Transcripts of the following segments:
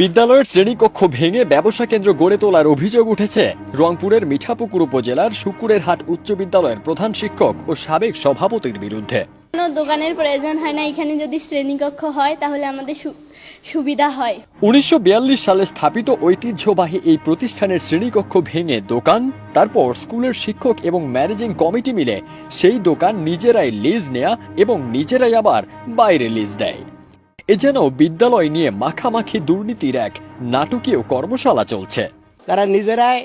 বিদ্যালয়ের শ্রেণীকক্ষ ভেঙে ব্যবসা কেন্দ্র গড়ে তোলার অভিযোগ উঠেছে রংপুরের মিঠাপুকুর উপজেলার শুকুরের হাট উচ্চ বিদ্যালয়ের প্রধান শিক্ষক ও সাবেক সভাপতির বিরুদ্ধে। কোনো দোকানের প্রয়োজন হয় না, এখানে যদি শ্রেণীকক্ষ হয় তাহলে আমাদের সুবিধা হয়। 1942 সালে স্থাপিত ঐতিহ্যবাহী এই প্রতিষ্ঠানের শ্রেণীকক্ষ ভেঙে দোকান, তারপর স্কুলের শিক্ষক এবং ম্যানেজিং কমিটি মিলে সেই দোকান নিজেরাই লিজ নেয়া এবং নিজেরাই আবার বাইরে লিজ দেয়। এ যেন বিদ্যালয় নিয়ে মাখামাখি দুর্নীতির এক নাটকীয় কর্মশালা চলছে। তারা নিজেরাই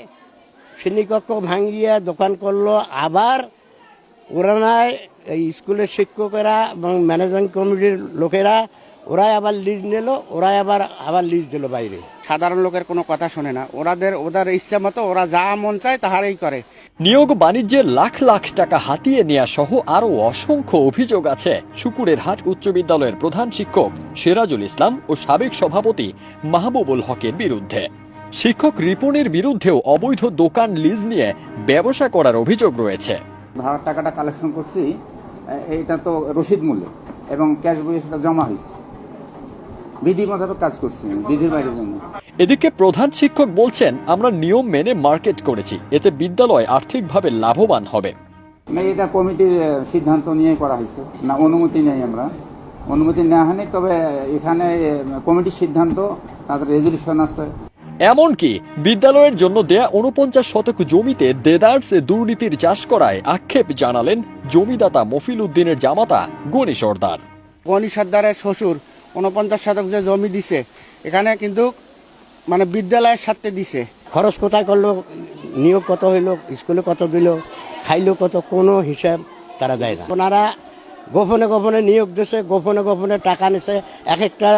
শ্রেণীকক্ষ ভাঙিয়ে দোকান করলো, আবার ওরা নয় এই স্কুলের শিক্ষকেরা এবং ম্যানেজিং কমিটির লোকেরা ওরাই আবার লিজ নিল, ওরাই আবার লিজ দিল বাইরে। সাধারণ লোকের কোনো কথা শোনে না, ওদের ইচ্ছা মতো ওরা যা মন চায় তাহারই করে। নিয়োগ বাণিজ্যের লাখ লাখ টাকা হাতিয়ে নেওয়া সহ আরও অসংখ্য অভিযোগ আছে শুকুরের হাট উচ্চ বিদ্যালয়ের প্রধান শিক্ষক সিরাজুল ইসলাম ও সাবেক সভাপতি মাহবুবুল হকের বিরুদ্ধে। শিক্ষক রিপনের বিরুদ্ধেও অবৈধ দোকান লিজ নিয়ে ব্যবসা করার অভিযোগ রয়েছে। ভাড়ার টাকাটা কালেকশন করছি, এটা তো রসিদ মূল্যে এবং ক্যাশ বইয়ে সেটা জমা হয়েছে, বিধি মোতাবেক কাজ করছি, বিধির বাইরে জন্য। এদিকে প্রধান শিক্ষক বলছেন, আমরা নিয়ম মেনে মার্কেট করেছি, এতে বিদ্যালয় আর্থিকভাবে লাভবান হবে। এটা কমিটির সিদ্ধান্ত নিয়ে করা হয়েছে, না অনুমতি নেই, আমরা অনুমতি নেওয়া হয়নি, তবে এখানে কমিটির সিদ্ধান্ত, তাদের রেজলিউশন আছে। এমনকি বিদ্যালয়ের জন্য দেয়া 49 শতক জমিতে দেদার্স দুর্নীতির চাষ করায় আক্ষেপ জানালেন জমিদাতা মফিল উদ্দিনের জামাতা গণি সর্দার। গণি সর্দারের শ্বশুর 49 শতক যে জমি দিছে, এখানে কিন্তু মানে বিদ্যালয়ের সাথে দিছে। খরচ কোথায় করলো, নিয়োগ কত হইলো, স্কুলে কত দিল, খাইলো কত, কোনো হিসাব তারা দেয় না। ওনারা গোপনে গোপনে নিয়োগ দিছে, গোপনে গোপনে টাকা নিছে। এক একটা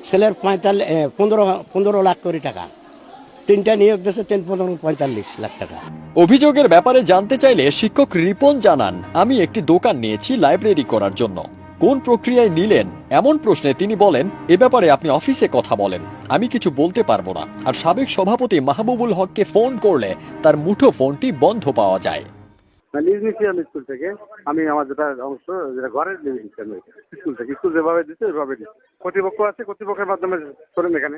ছেলের 15 লাখ করে টাকা, 3টা নিয়োগ দিচ্ছে 45 লাখ টাকা। অভিযোগের ব্যাপারে জানতে চাইলে শিক্ষক রিপন জানান, আমি একটি দোকান নিয়েছি লাইব্রেরি করার জন্য। কোন প্রক্রিয়ায় নিলেন এমন প্রশ্নে তিনি বলেন, এ ব্যাপারে আপনি অফিসে কথা বলেন, আমি কিছু বলতে পারবো না। আর সাবেক সভাপতি মাহবুবুল হককে ফোন করলে তার মুঠো ফোনটি বন্ধ পাওয়া যায়। লিজ নিচ্ছি আমি স্কুল থেকে, আমি আমার যেটা অংশ, যেটা ঘরের লিজ নিচ্ছি আমি স্কুল থেকে। স্কুল যেভাবে দিচ্ছে ওইভাবে দিচ্ছি। কর্তৃপক্ষ আছে, কর্তৃপক্ষের মাধ্যমে শোনেন এখানে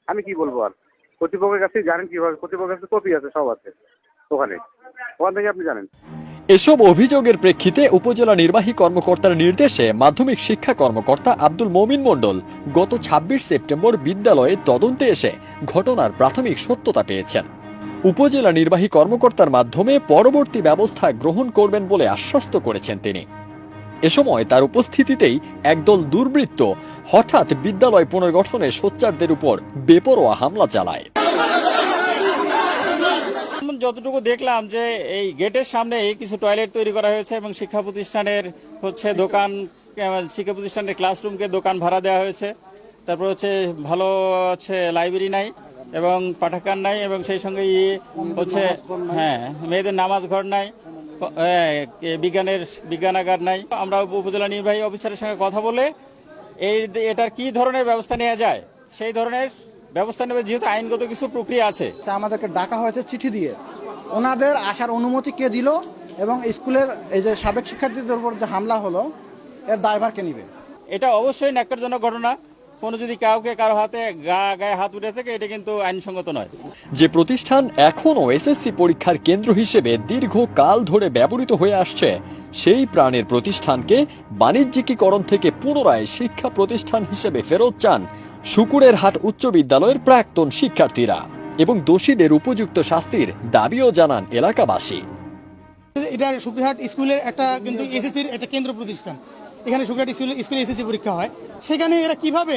আমি কি বলবো আর। কর্তৃপক্ষের কাছে জানেন কিভাবে, কর্তৃপক্ষের কাছে কপি আছে, সব আছে ওখান থেকে আপনি জানেন। এসব অভিযোগের প্রেক্ষিতে উপজেলা নির্বাহী কর্মকর্তার নির্দেশে মাধ্যমিক শিক্ষা কর্মকর্তা আব্দুল মমিন মণ্ডল গত 26 সেপ্টেম্বর বিদ্যালয়ে তদন্তে এসে ঘটনার প্রাথমিক সত্যতা পেয়েছেন। উপজেলা নির্বাহী কর্মকর্তার মাধ্যমে পরবর্তী ব্যবস্থা গ্রহণ করবেন বলে আশ্বস্ত করেছেন তিনি। এ সময় তার উপস্থিতিতেই একদল দুর্বৃত্ত হঠাৎ বিদ্যালয় পুনর্গঠনে সোচ্চারদের উপর বেপরোয়া হামলা চালায়। যতটুকু দেখলাম যে এই গেটের সামনে কিছু টয়লেট তৈরি করা হয়েছে এবং শিক্ষা প্রতিষ্ঠানের দোকান, শিক্ষা প্রতিষ্ঠানের ক্লাসরুমকে দোকান ভাড়া দেওয়া হয়েছে। তারপর ভালো লাইব্রেরি নাই এবং পাঠাগার নাই, এবং সেই সঙ্গে মেয়েদের নামাজ ঘর নাই, বিজ্ঞানাগার নাই। আমরা উপজেলা নির্বাহী অফিসারের সঙ্গে কথা বলে এটার কি ধরনের ব্যবস্থা নেওয়া যায় সেই ধরনের ব্যবস্থা নেবে, যেহেতু আইনগত কিছু প্রক্রিয়া আছে। আমাদেরকে ডাকা হয়েছে চিঠি দিয়ে, ওনাদের আসার অনুমতি কে দিল এবং স্কুলের এই যে সাবেক শিক্ষার্থীদের উপর যে হামলা হলো এর দায়ভার কে নিবে? এটা অবশ্যই ন্যাক্কারজনক ঘটনা। কোনো যদি কারো হাতে গায়ে হাত উঠে থাকে, এটা কিন্তু আইনসঙ্গত নয়। যে প্রতিষ্ঠান এখনও এসএসসি পরীক্ষার কেন্দ্র হিসেবে দীর্ঘকাল ধরে ব্যবহৃত হয়ে আসছে, সেই প্রাণের প্রতিষ্ঠানকে বাণিজ্যিকীকরণ থেকে পুনরায় শিক্ষা প্রতিষ্ঠান হিসেবে ফেরত চান শুকুরের হাট উচ্চ বিদ্যালয়ের প্রাক্তন শিক্ষার্থীরা, এবং দোষীদের উপযুক্ত শাস্তির দাবিও জানান এলাকাবাসী। এটা শুকুরহাট স্কুলের একটা কিন্তু এসএসসির একটা কেন্দ্র প্রতিষ্ঠান। এখানে শুকুরহাট স্কুলে এসএসসি পরীক্ষা হয়। সেখানে এরা কিভাবে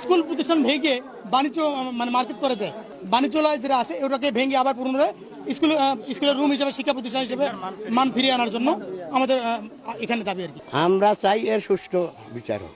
স্কুল প্রতিষ্ঠান ভেঙে বাণিজ্য মার্কেট করে দেয়, বাণিজ্যালয় যেটা আছে ওটাকে ভেঙে আবার পুনরায় স্কুলের রুম হিসেবে শিক্ষা প্রতিষ্ঠান হিসেবে মান ফিরিয়ে আনার জন্য আমাদের এখানে দাবি আর কি। আমরা চাই এর সুষ্ঠু বিচার হোক।